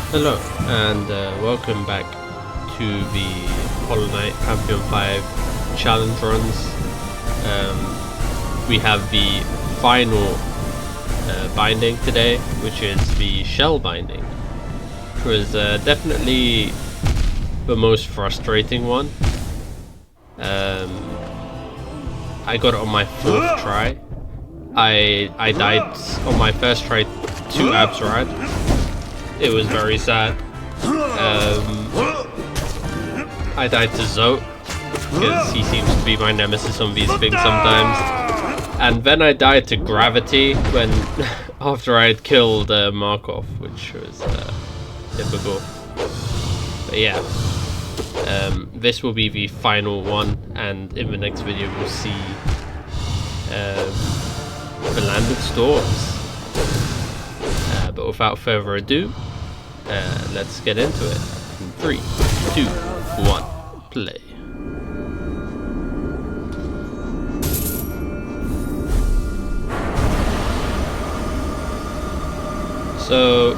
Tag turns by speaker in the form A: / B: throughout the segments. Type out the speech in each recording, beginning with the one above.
A: Hello, and welcome back to the Hollow Knight Pantheon 5 challenge runs. We have the final binding today, which is the shell binding, which was definitely the most frustrating one. I got it on my fourth try. I died on my first try to Absrad. It was very sad. I died to Zote because he seems to be my nemesis on these things sometimes. And then I died to Gravity when after I had killed Markov, which was typical. But yeah, this will be the final one, and in the next video we'll see the Land of Storms. But without further ado, let's get into it. 3, 2, 1, play. So,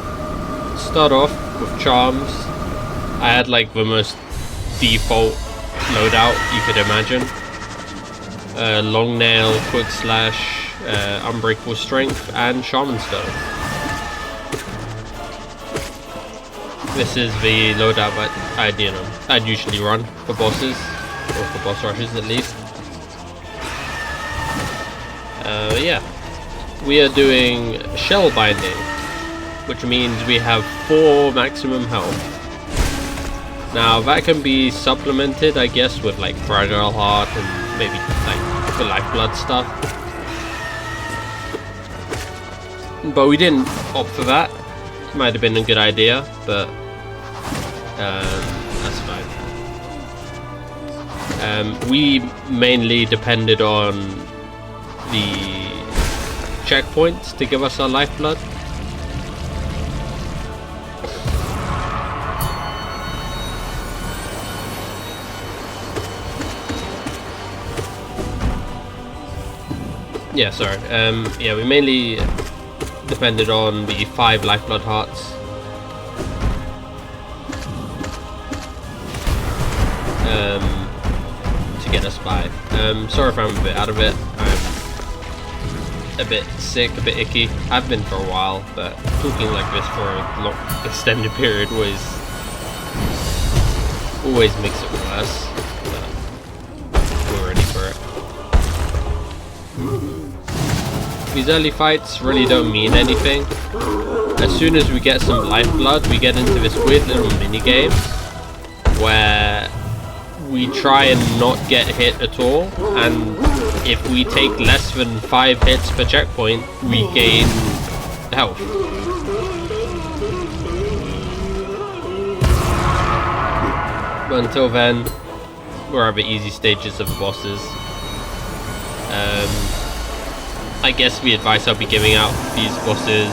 A: start off with charms. I had like the most default loadout you could imagine. Long nail, quick slash, unbreakable strength, and shaman stone. This is the loadout that I'd usually run for bosses, or for boss rushes at least. Yeah, we are doing shell binding, which means we have 4 maximum health. Now that can be supplemented, I guess, with like fragile heart and maybe like the lifeblood stuff. But we didn't opt for that. Might have been a good idea, but that's fine. We mainly depended on the checkpoints to give us our lifeblood. Yeah, sorry. Yeah, we mainly depended on the 5 lifeblood hearts. To get us by. Sorry if I'm a bit out of it. I'm a bit sick, a bit icky. I've been for a while, but talking like this for a long, extended period always makes it worse. But we're ready for it. These early fights really don't mean anything. As soon as we get some lifeblood, we get into this weird little mini game where we try and not get hit at all, and if we take less than 5 hits per checkpoint, we gain health. But until then, we're at the easy stages of the bosses. I guess the advice I'll be giving out for these bosses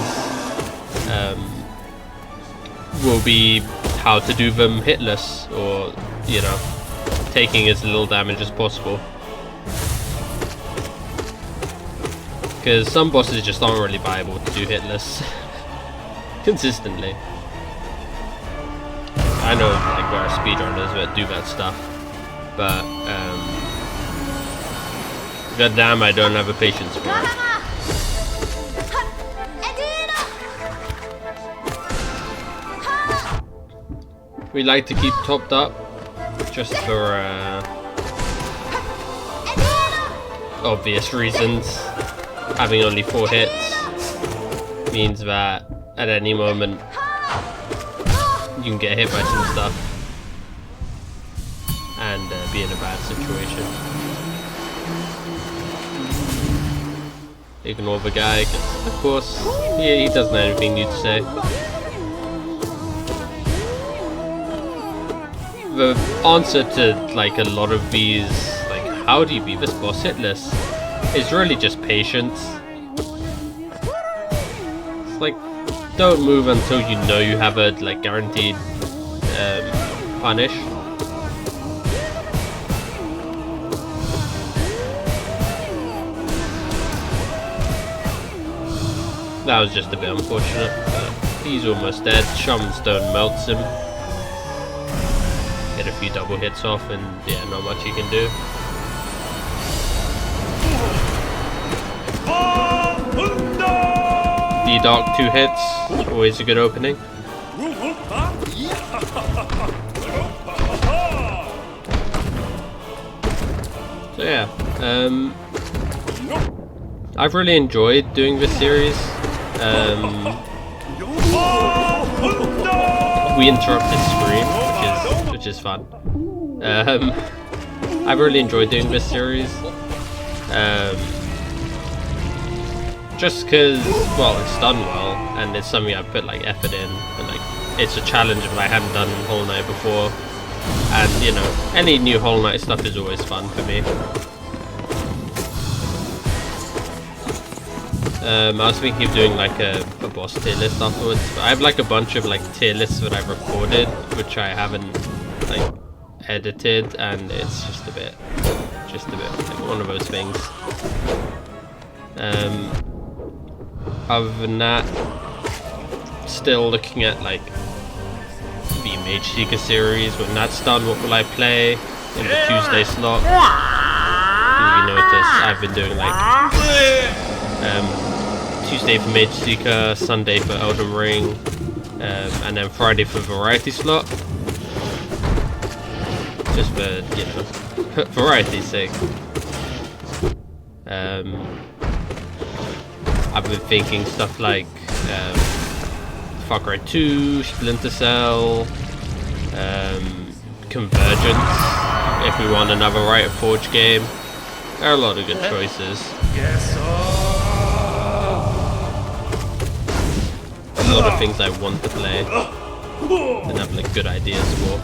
A: will be how to do them hitless, or, you know, taking as little damage as possible. Because some bosses just aren't really viable to do hitless consistently. I know like there are speedrunners that do that stuff, but goddamn, I don't have the patience for it. We like to keep topped up, just for obvious reasons. Having only 4 hits means that at any moment you can get hit by some stuff and be in a bad situation. Ignore the guy, because of course he doesn't have anything new to say. The answer to like a lot of these, like how do you beat this boss hitless, is really just patience. It's like, don't move until you know you have a like guaranteed punish. That was just a bit unfortunate, but He's almost dead. Shaman Stone melts him. Get a few double hits off, and yeah, not much he can do. The Dark 2 hits, always a good opening. So yeah, I've really enjoyed doing this series. We interrupted stream, which is fun. I've really enjoyed doing this series. Just because, well, it's done well, and it's something I've put like effort in, and like it's a challenge that I hadn't done Hollow Knight before. And you know, any new Hollow Knight stuff is always fun for me. I was thinking of doing like a boss tier list afterwards, but I have like a bunch of like tier lists that I've recorded, which I haven't like edited, and it's just a bit like one of those things. Other than that, still looking at like the Mage Seeker series. When that's done, what will I play in the Tuesday slot? As you notice, I've been doing like Tuesday for Mage Seeker, Sunday for Elden Ring, and then Friday for variety slot. Just for, you know, variety's sake. I've been thinking stuff like Far Cry 2, Splinter Cell, Convergence, if we want another Riot Forge game. There are a lot of good choices. A lot of things I want to play and have like good ideas for.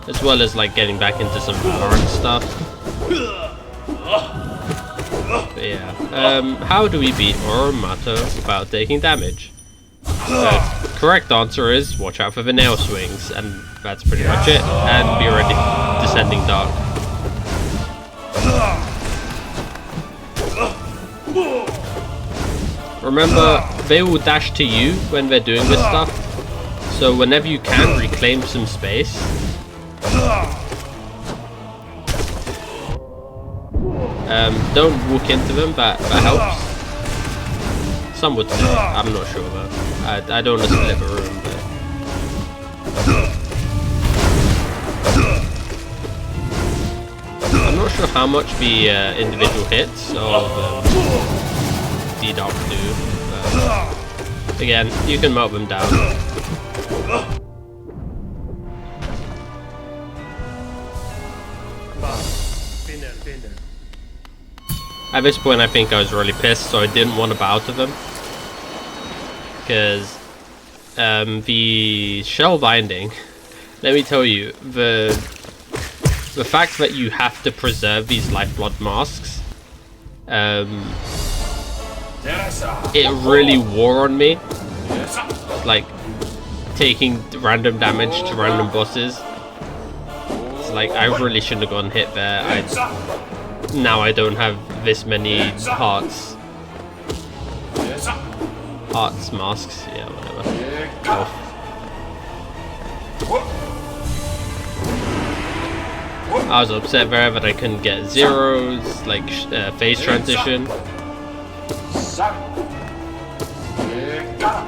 A: As well as like getting back into some current stuff. But yeah, how do we beat Oromato without taking damage? The correct answer is watch out for the nail swings, and that's pretty much it. And be ready, Descending Dark. Remember, they will dash to you when they're doing this stuff, so whenever you can, reclaim some space. Don't walk into them, that helps. Some would say, I'm not sure though. I don't want to split the room, but... I'm not sure how much the individual hits of the Dark do. Again, you can melt them down. At this point I think I was really pissed, so I didn't want to bow to them. Because the shell binding, let me tell you, the fact that you have to preserve these lifeblood masks, it really wore on me. Like taking random damage to random bosses. It's like I really shouldn't have gotten hit there. Now I don't have this many hearts masks, yeah, whatever. I was upset there that I couldn't get zeros, like phase transition.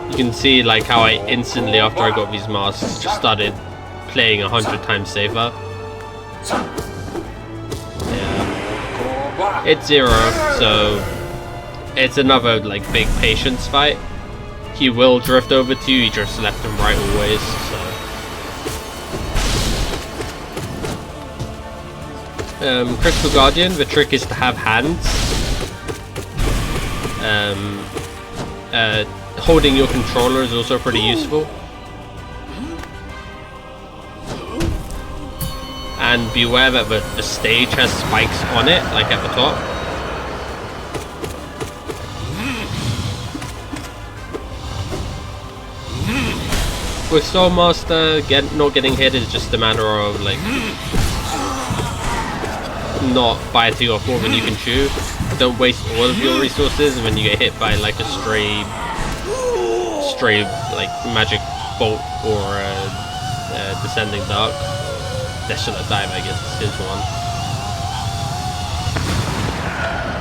A: You can see like how I instantly after I got these masks just started playing 100 times safer. Yeah, it's zero, so it's another like big patience fight. He will drift over to you, he drifts left and right always, so. Crystal Guardian, the trick is to have hands. Holding your controller is also pretty useful. And beware that the stage has spikes on it, like at the top. With Soul Master, not getting hit is just a matter of like not biting off more than you can chew. Don't waste all of your resources, and when you get hit by like a stray stray like magic bolt or descending dark. Desolate dive, I guess, is one.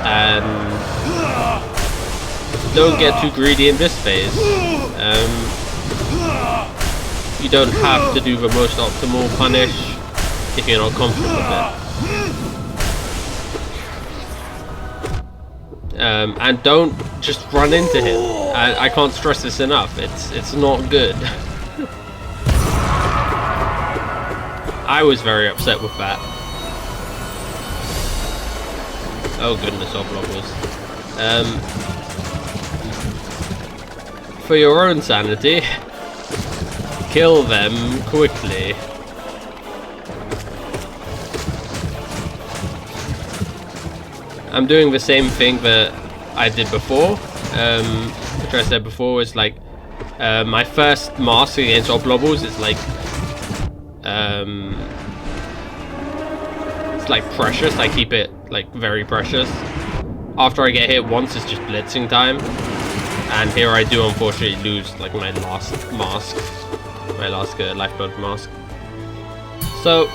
A: And don't get too greedy in this phase. You don't have to do the most optimal punish if you're not confident with it. And don't just run into him. I can't stress this enough. It's not good. I was very upset with that. Oh goodness, Oblobbers. For your own sanity, kill them quickly. I'm doing the same thing that I did before, which I said before was like my first mask against Oblobbers is like it's like precious. I keep it like very precious. After I get hit once, it's just blitzing time, and here I do unfortunately lose like my last mask, my last lifeblood mask. So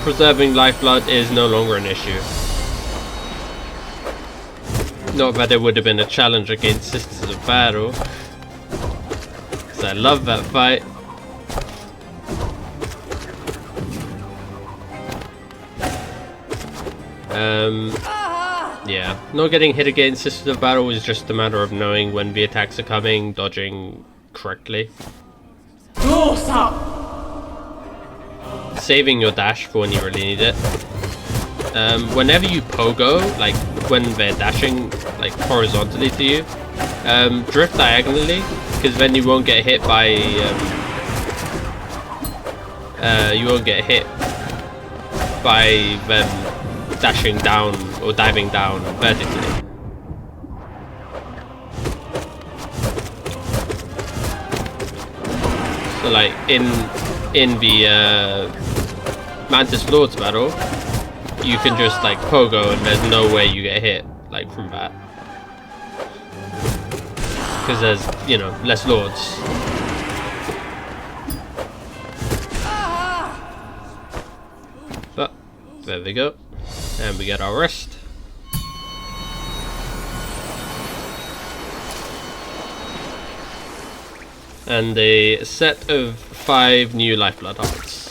A: preserving lifeblood is no longer an issue. Not that it would have been a challenge against Sisters of Battle, because I love that fight. Yeah, not getting hit against Sisters of Battle is just a matter of knowing when the attacks are coming, dodging correctly. Saving your dash for when you really need it. Whenever you pogo, like when they're dashing like horizontally to you, drift diagonally, because then you won't get hit by them dashing down or diving down vertically. So like in the Mantis Lords battle, you can just like pogo and there's no way you get hit like from that, because there's, you know, less lords. But there we go, and we get our rest. And a set of 5 new lifeblood hearts.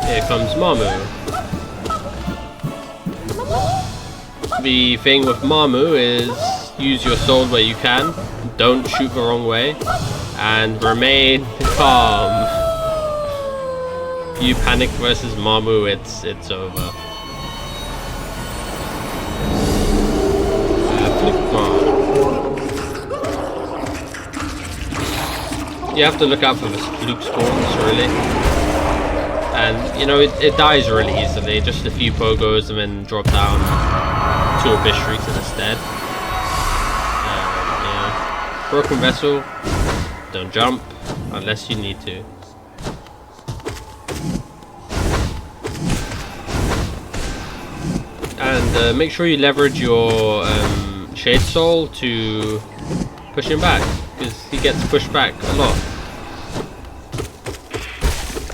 A: Here comes Mamu. The thing with Mamu is use your sword where you can, don't shoot the wrong way, and remain calm. If you panic versus Mamu, it's over. You have to look out for the fluke spawns, really. And, you know, it dies really easily. Just a few pogos and then drop down to a Abyss Shrieks instead. Yeah. Broken Vessel, don't jump unless you need to. And make sure you leverage your Shade Soul to push him back, because he gets pushed back a lot.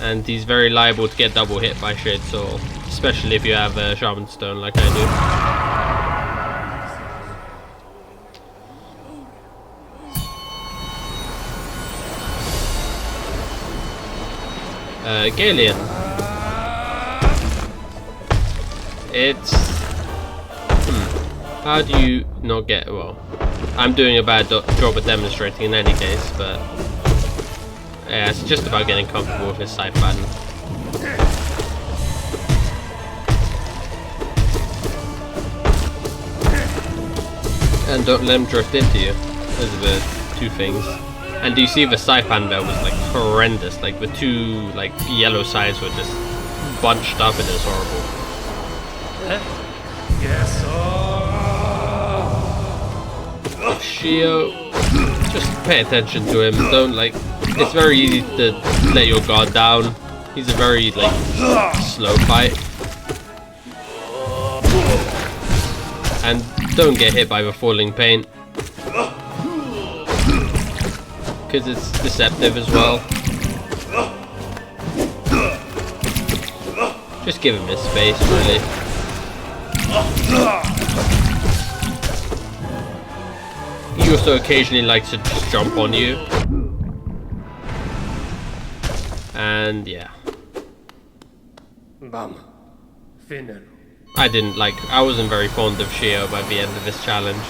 A: And he's very liable to get double hit by Shade Soul, especially if you have a Shaman Stone like I do. Galeon. It's... How do you not get... Well, I'm doing a bad job at demonstrating in any case, but... Yeah, it's just about getting comfortable with his side pattern. And don't let him drift into you. Those are the 2 things. And do you see the Saipan there was like horrendous, like the 2 like yellow sides were just bunched up and it was horrible.
B: Yes.
A: Shio, just pay attention to him, don't like, it's very easy to let your guard down. He's a very like slow fight. And don't get hit by the falling paint, because it's deceptive as well. Just give him his space, really. He also occasionally likes to just jump on you. And yeah. I wasn't very fond of Shio by the end of this challenge.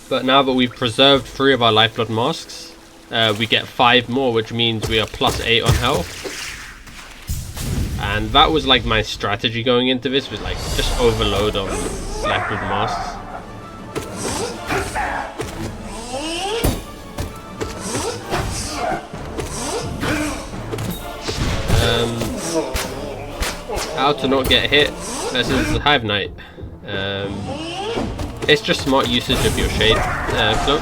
A: But now that we've preserved 3 of our lifeblood masks, we get 5 more, which means we are +8 on health. And that was like my strategy going into this, was like just overload on lifeblood masks. How to not get hit versus the Hive Knight. It's just smart usage of your shade cloak.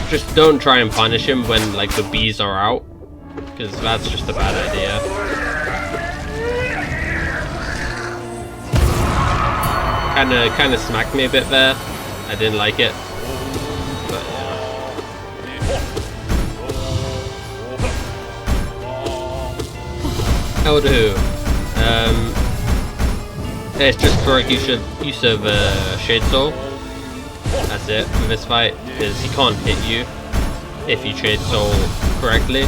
A: Just don't try and punish him when like the bees are out, because that's just a bad idea. Kinda smacked me a bit there. I didn't like it. But Elder Who. It's just correct use of Shade Soul. That's it for this fight, because he can't hit you if you Shade Soul correctly.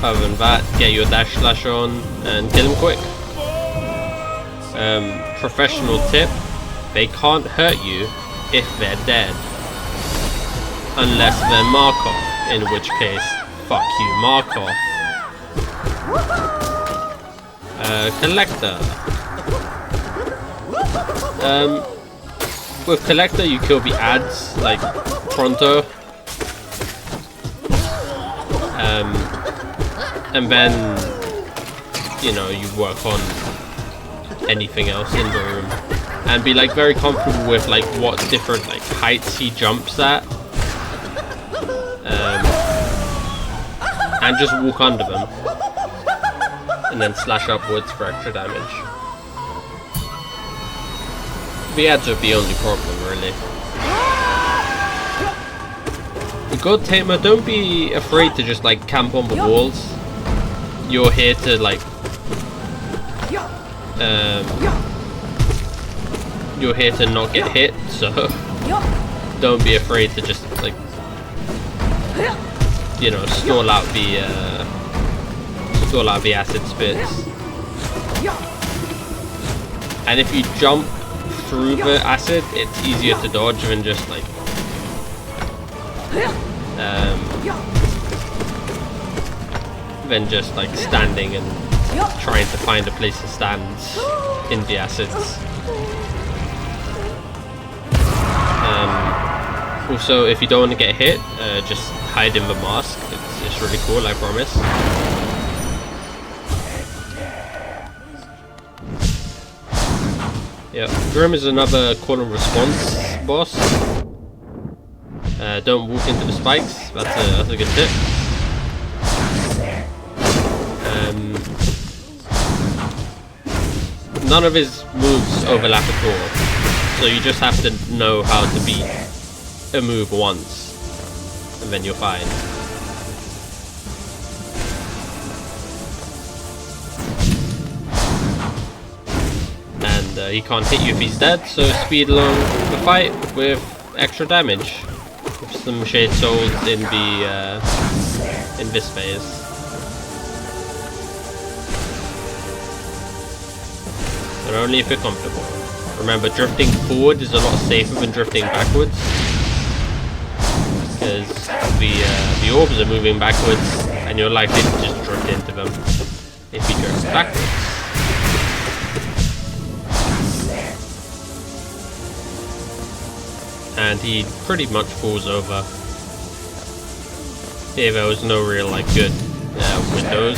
A: Other than that, get your dash slash on and kill him quick. Professional tip: they can't hurt you if they're dead, unless they're Markov, in which case, fuck you, Markov. Collector. With Collector, you kill the ads like pronto. And then, you know, you work on anything else in the room. And be like very comfortable with like what different like heights he jumps at. And just walk under them. And then slash upwards for extra damage. The ads are the only problem, really. The God Tamer, don't be afraid to just like camp on the walls. You're here to like you're here to not get hit, so don't be afraid to just like, you know, stall out the acid spits. And if you jump through the acid, it's easier to dodge than just like standing and trying to find a place to stand in the acids. Also, if you don't want to get hit, just hide in the mask. It's really cool, I promise. Yeah, Grim is another call and response boss. Don't walk into the spikes. That's a good tip. None of his moves overlap at all, so you just have to know how to beat a move once, and then you're fine. And he can't hit you if he's dead, so speed along the fight with extra damage, with some Shade Souls in this phase. But only if you're comfortable. Remember, drifting forward is a lot safer than drifting backwards, because the orbs are moving backwards, and you're likely to just drift into them if you drift backwards. And he pretty much falls over. Here there was no real like good windows.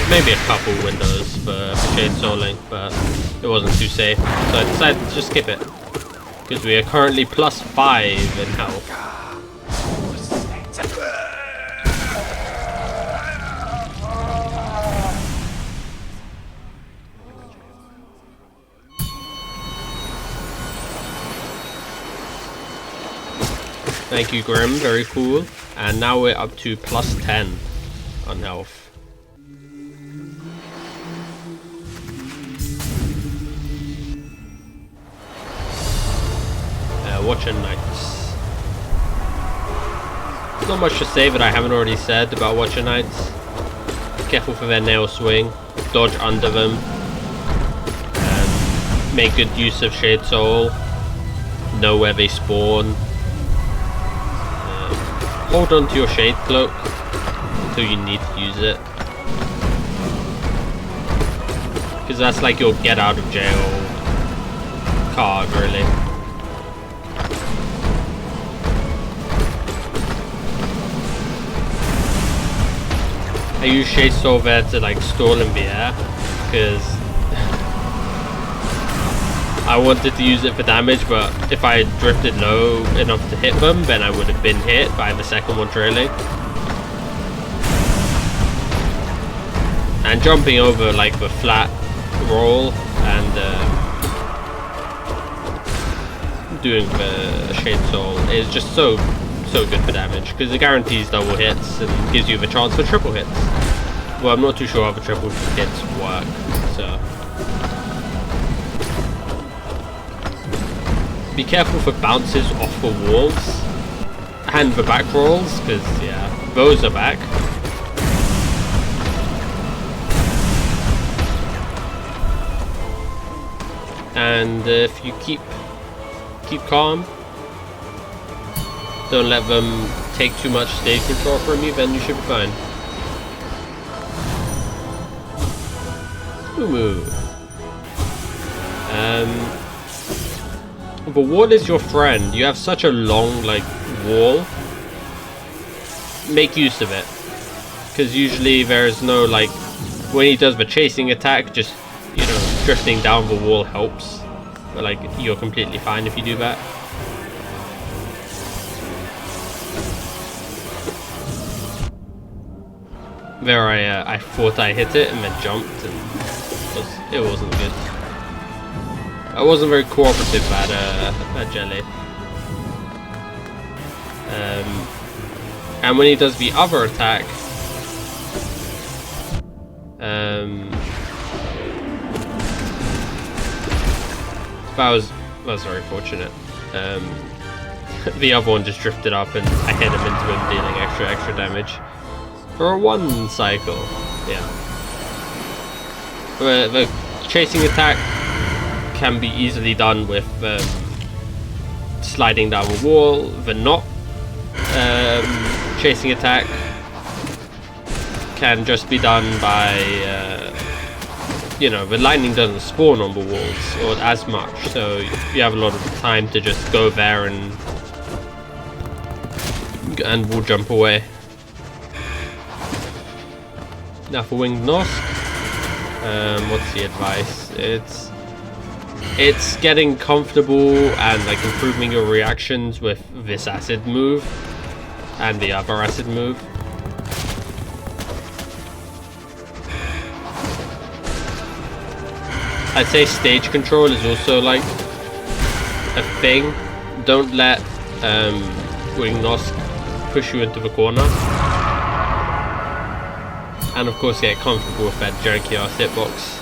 A: Maybe a couple windows for Shade Souling, but it wasn't too safe, so I decided to just skip it. because we are currently +5 in health. Thank you, Grim, very cool. And now we're up to +10 on health. Watcher Knights. Not much to say that I haven't already said about Watcher Knights. Careful for their nail swing, dodge under them, make good use of Shade Soul, know where they spawn. Hold on to your Shade Cloak until you need to use it, because that's like your get out of jail card, really. I use Shade Soul there to like stall in the air, because I wanted to use it for damage, but if I drifted low enough to hit them, then I would have been hit by the second one trailing. And jumping over like the flat roll and doing the Shade Soul is just so good for damage, because it guarantees double hits and gives you the chance for triple hits. Well, I'm not too sure how the triple hits work, so be careful for bounces off the walls and the back rolls, because yeah, those are back. And if you keep calm, don't let them take too much stage control from you, then you should be fine. Ooh. The wall is your friend. You have such a long like wall. Make use of it, because usually there is no like, when he does the chasing attack, just, you know, drifting down the wall helps, but like you're completely fine if you do that. There I thought I hit it and then jumped, and it wasn't good. I wasn't very cooperative at Jelly. And when he does the other attack, that was very fortunate. The other one just drifted up and I hit him into him, dealing extra damage. For a 1 cycle, yeah. The chasing attack can be easily done with sliding down the wall. The not chasing attack can just be done by, you know, the lightning doesn't spawn on the walls or as much, so you have a lot of time to just go there and we'll jump away. Now for Winged Nosk, what's the advice? It's getting comfortable and like improving your reactions with this acid move and the other acid move. I'd say stage control is also like a thing. Don't let Winged Nosk push you into the corner. And of course get comfortable with that janky ass hitbox.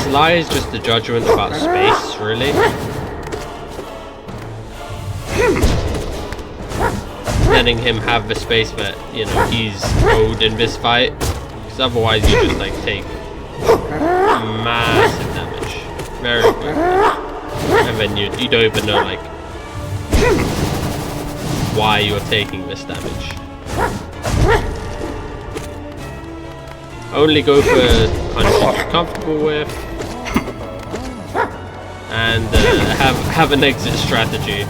A: Sly is just a judgment about space, really. Letting him have the space that, you know, he's owed in this fight. Because otherwise you just like take massive damage very quickly. And then you don't even know like why you're taking this damage. Only go for punches you're comfortable with, and have an exit strategy.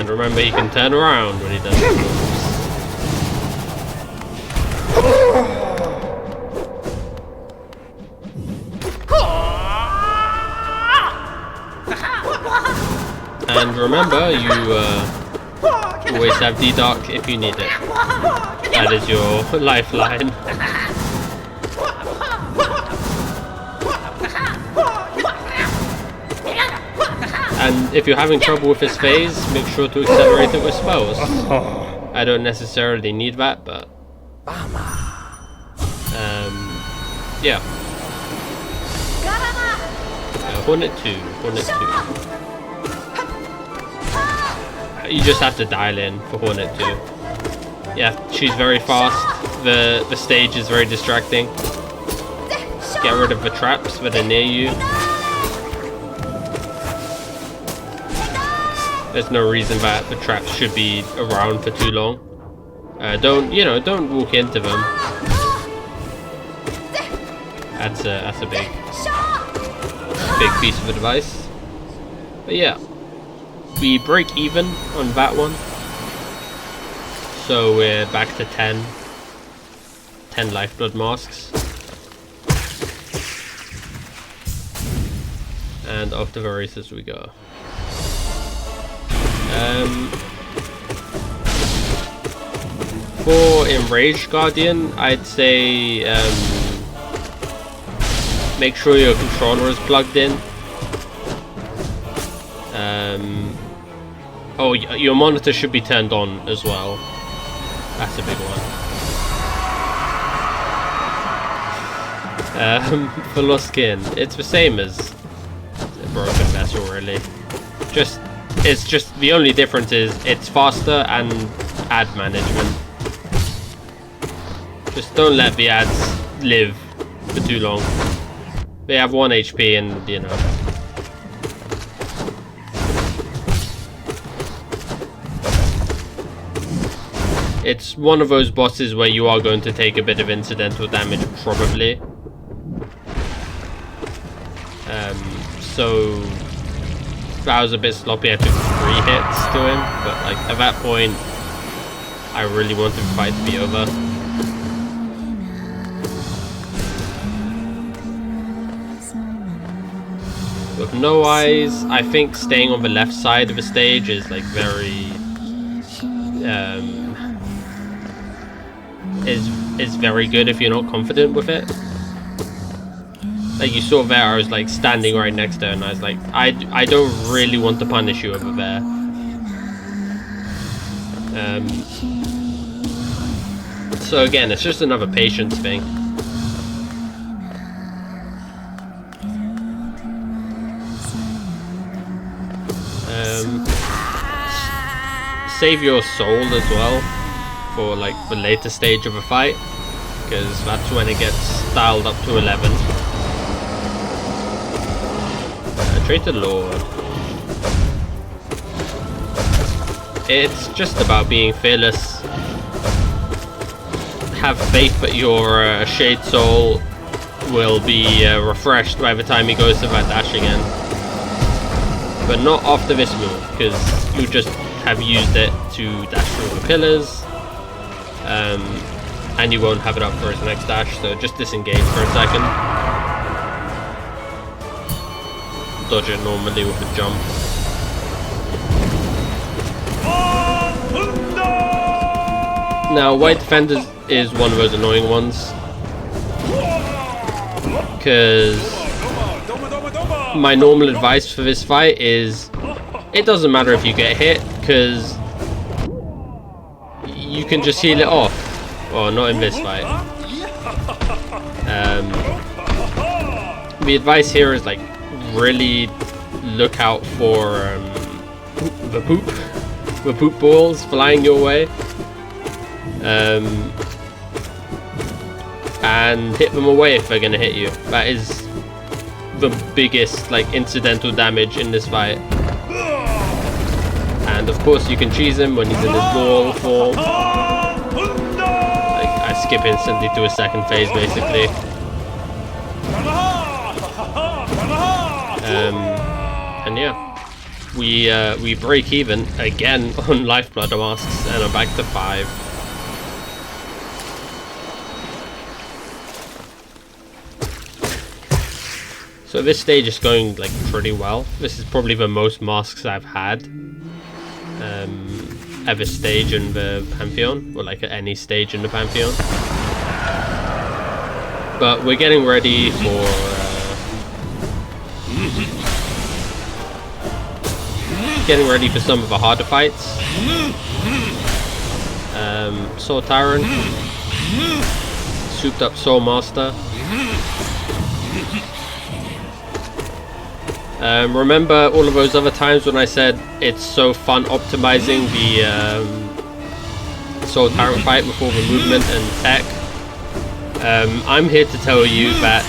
A: And remember, he can turn around when he does the moves. And remember, you always have D-Dark if you need it. That is your lifeline. And if you're having trouble with his phase, make sure to accelerate it with spells. I don't necessarily need that, but yeah. Hornet 2, Hornet 2. You just have to dial in for Hornet 2. Yeah, she's very fast. The stage is very distracting. Get rid of the traps that are near you. There's no reason that the traps should be around for too long. Don't walk into them. That's a big piece of advice. But yeah, we break even on that one. So we're back to 10 lifeblood masks. And off to the races we go. For Enraged Guardian, I'd say make sure your controller is plugged in. Oh, your monitor should be turned on as well. That's a big one. For Lost Skin, it's the same as a Broken Vessel, really. It's just the only difference is it's faster and ad management. Just don't let the ads live for too long. They have 1 HP and, you know. It's one of those bosses where you are going to take a bit of incidental damage, probably. So that was a bit sloppy. I took 3 hits to him, but like at that point, I really wanted the fight to be over. With no eyes, I think staying on the left side of the stage is like very is very good if you're not confident with it. Like you saw there, I was like standing right next to her and I was like, I don't really want to punish you over there. So again, it's just another patience thing. Save your soul as well for like the later stage of a fight, because that's when it gets dialed up to 11. Traitor Lord. It's just about being fearless. Have faith that your Shade Soul will be refreshed by the time he goes to that dash again. But not after this move, because you just have used it to dash through the pillars. And you won't have it up for his next dash, so just disengage for a second. Dodge it normally with a jump. Now, White Defenders is one of those annoying ones, because my normal advice for this fight is it doesn't matter if you get hit, because you can just heal it off. Well, not in this fight. The advice here is like really look out for the poop balls flying your way, and hit them away if they're gonna hit you. That is the biggest like incidental damage in this fight. And of course you can cheese him when he's in his ball form. Like I skip instantly to his second phase basically. And yeah, we break even again on lifeblood masks and are back to 5. So this stage is going like pretty well. This is probably the most masks I've had at this stage in the Pantheon, or like at any stage in the Pantheon. But we're getting ready for some of the harder fights. Soul Tyrant, souped up Soul Master. Remember all of those other times when I said it's so fun optimizing the Soul Tyrant fight with all the movement and tech? I'm here to tell you that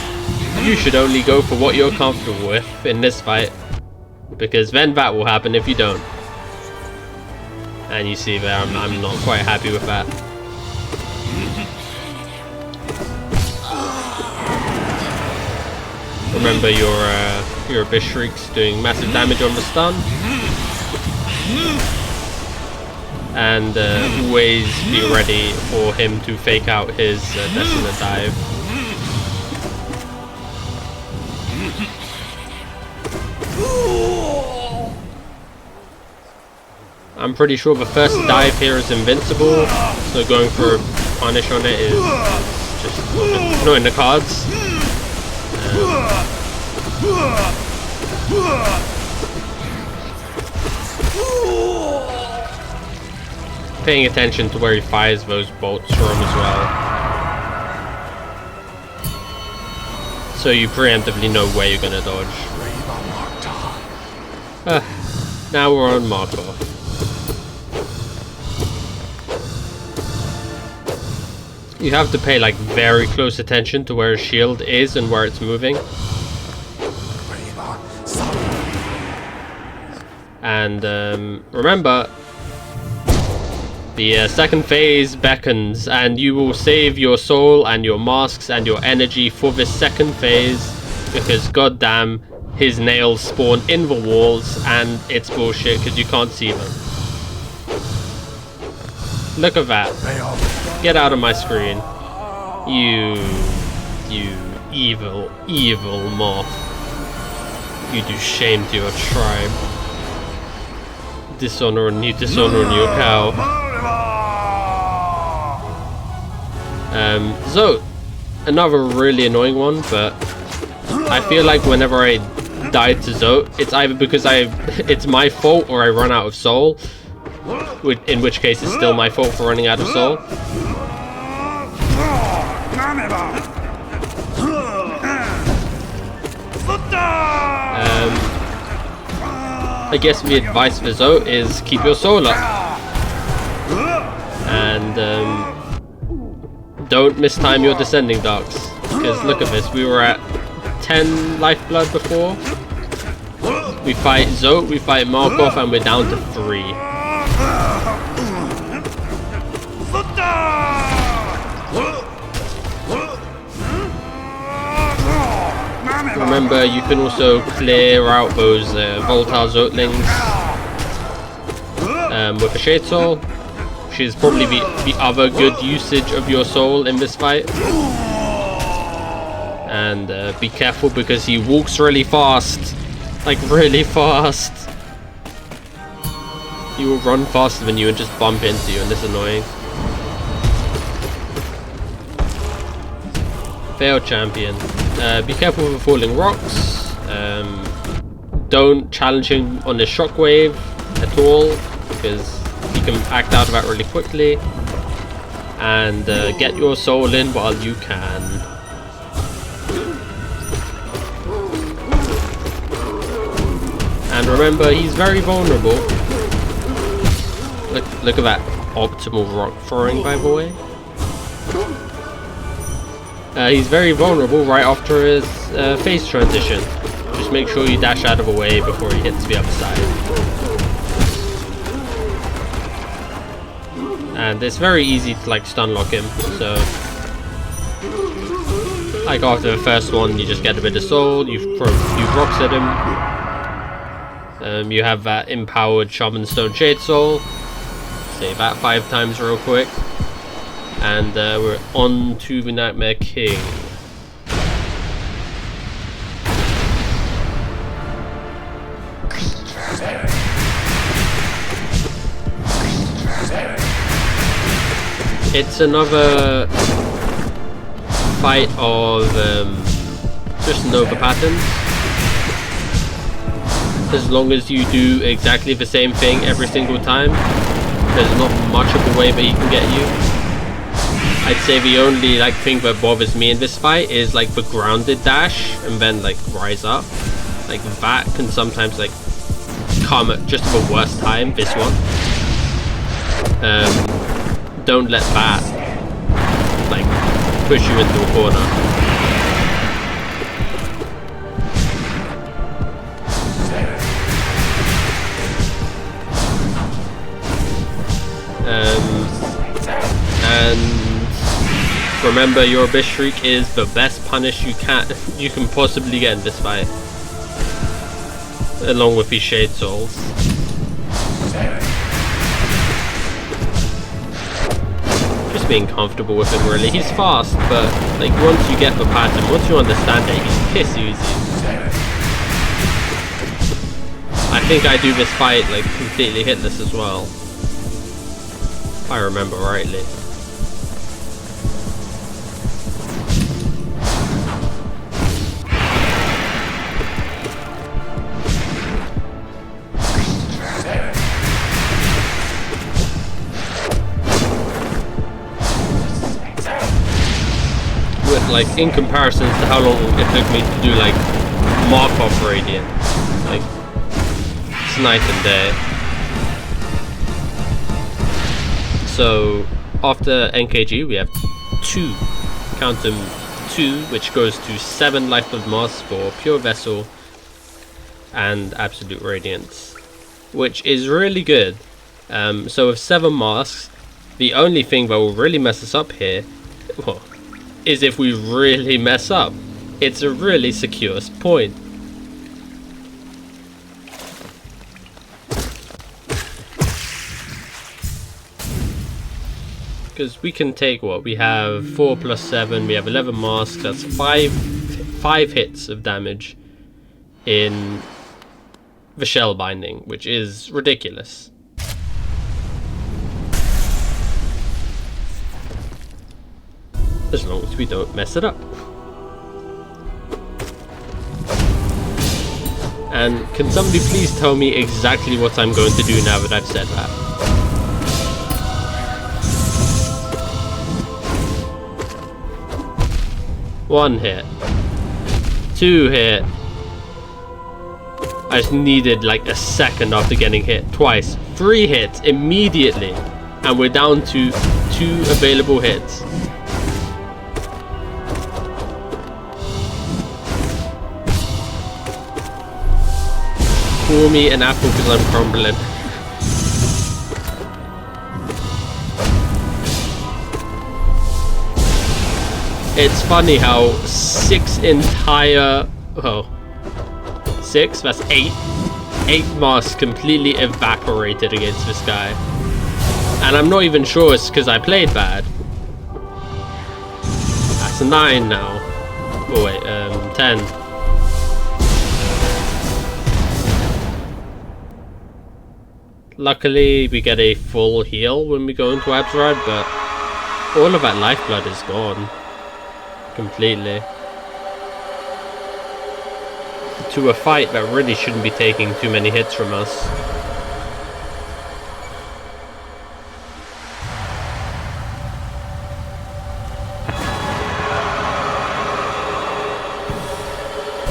A: you should only go for what you're comfortable with in this fight, because then that will happen if you don't. And you see there, I'm not quite happy with that. Remember your Abyss Shrieks doing massive damage on the stun. And always be ready for him to fake out his Destina dive. I'm pretty sure the first dive here is invincible, so going for a punish on it is just not in the cards. Paying attention to where he fires those bolts from as well, so you preemptively know where you're gonna dodge. Now we're on Markov. You have to pay like very close attention to where his shield is and where it's moving. And remember, the second phase beckons, and you will save your soul and your masks and your energy for this second phase, because goddamn, his nails spawn in the walls and it's bullshit because you can't see them. Look at that. Get out of my screen. You evil, evil moth. You do shame to your tribe. Dishonor on your cow. So, another really annoying one, but I feel like whenever I die to Zote, it's either because it's my fault or I run out of soul, in which case it's still my fault for running out of soul. I guess the advice for Zote is keep your soul up. And don't mistime your descending darks. Because look at this, we were at 10 lifeblood before. We fight Zote, we fight Markov, and we're down to 3. Remember, you can also clear out those volatile Zotelings with a Shade Soul, which is probably the other good usage of your soul in this fight. And be careful because he walks really fast, like really fast. He will run faster than you and just bump into you, and this is annoying. Failed champion. Be careful with the falling rocks. Don't challenge him on the shockwave at all, because he can act out of that really quickly. And get your soul in while you can. And remember, he's very vulnerable. Look at that optimal rock throwing, by the way. He's very vulnerable right after his phase transition. Just make sure you dash out of the way before he hits the other side. And it's very easy to like stun lock him, so like after the first one you just get a bit of soul, you throw a few rocks at him, You have that empowered Shaman Stone Shade Soul. Say that 5 times real quick. And we're on to the Nightmare King. It's another fight of just Nova patterns. As long as you do exactly the same thing every single time, there's not much of a way that he can get you. I'd say the only thing that bothers me in this fight is the grounded dash and then rise up. That can sometimes come at just the worst time. This one. Don't let that push you into a corner. And remember, your Abyss Shriek is the best punish you can possibly get in this fight, along with these Shade Souls. Just being comfortable with him, really. He's fast, but once you get the pattern, once you understand it, he's piss easy. I think I do this fight completely hitless as well, if I remember rightly. In comparison to how long it took me to do Markov Radiant, it's night and day. So after NKG we have 2, count them, 2, which goes to 7 Life of Moss for Pure Vessel and Absolute Radiance, which is really good. So with 7 masks, the only thing that will really mess us up here, well, is if we really mess up. It's a really secure point. Because we can take what? We have 4 plus 7, we have 11 masks, that's 5 hits of damage in the shell binding, which is ridiculous. As long as we don't mess it up. And can somebody please tell me exactly what I'm going to do now that I've said that? One hit. 2 hit. I just needed a second after getting hit twice. 3 hits immediately. And we're down to 2 available hits. Pour me an apple because I'm crumbling. It's funny how 6 entire... oh. 6? That's 8. 8 masks completely evaporated against this guy. And I'm not even sure it's because I played bad. That's 9 now. Oh wait, 10. Luckily, we get a full heal when we go into Abzerad, but all of that lifeblood is gone. Completely. To a fight that really shouldn't be taking too many hits from us.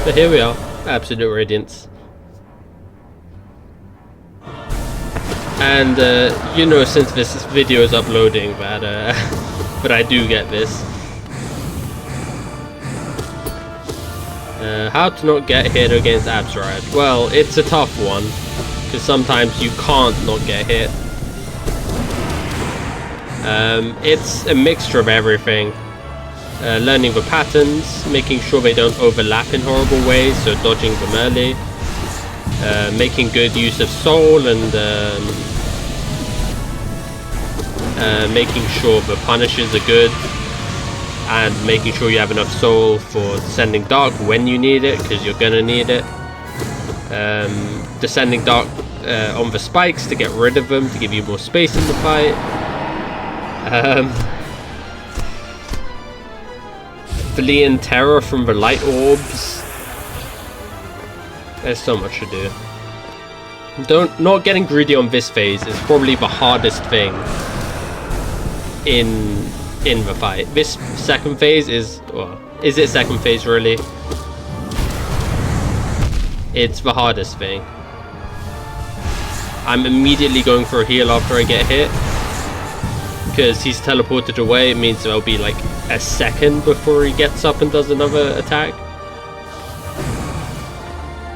A: But here we are, Absolute Radiance. And you know, since this video is uploading, that but I do get this. How to not get hit against Abzerad? Well, it's a tough one, because sometimes you can't not get hit. It's a mixture of everything. Learning the patterns, making sure they don't overlap in horrible ways, so dodging them early. making good use of soul and making sure the punishes are good, and making sure you have enough soul for Descending Dark when you need it, because you're gonna need it. Descending Dark on the spikes to get rid of them, to give you more space in the fight. Fleeing terror from the light orbs. There's so much to do. Not getting greedy on this phase is probably the hardest thing in the fight. This second phase is, well, is it second phase really? It's the hardest thing. I'm immediately going for a heal after I get hit, because he's teleported away. It means there'll be like a second before he gets up and does another attack.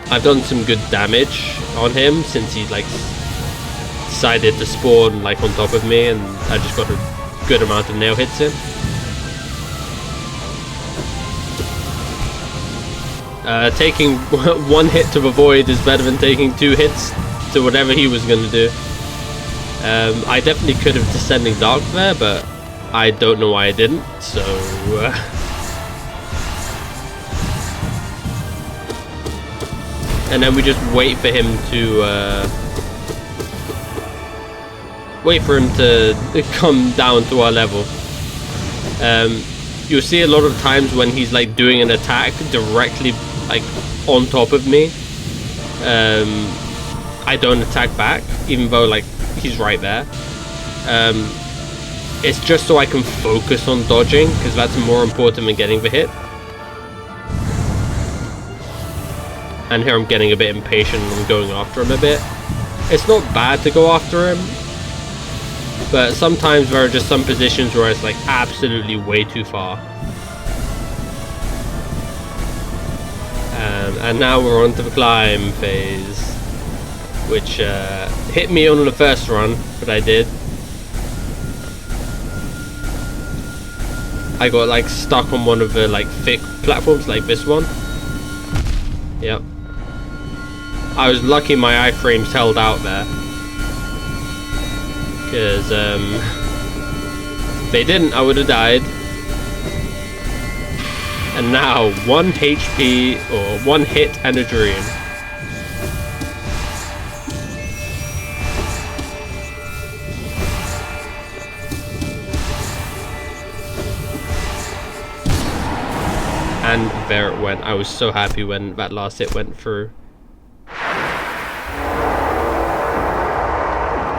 A: I've done some good damage on him since he like decided to spawn like on top of me, and I just got a good amount of nail hits in. Taking one hit to the void is better than taking 2 hits to whatever he was going to do. I definitely could have Descending Dark there, but I don't know why I didn't, so... And then we just wait for him to come down to our level. You'll see a lot of times when he's like doing an attack directly like on top of me, I don't attack back, even though like he's right there. It's just so I can focus on dodging, because that's more important than getting the hit. And here I'm getting a bit impatient and I'm going after him a bit. It's not bad to go after him, but sometimes there are just some positions where it's like absolutely way too far. And now we're on to the climb phase, which hit me on the first run, but I did. I got like stuck on one of the like thick platforms like this one. Yep. I was lucky my iframes held out there, because if they didn't, I would have died. And now 1 HP or 1 hit and a dream. And there it went. I was so happy when that last hit went through.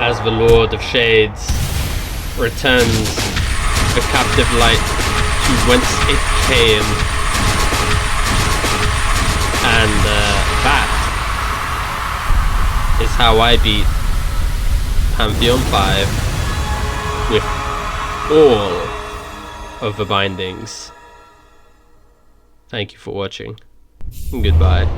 A: As the Lord of Shades returns the captive light to whence it came. And that is how I beat Pantheon 5 with all of the bindings. Thank you for watching, and goodbye.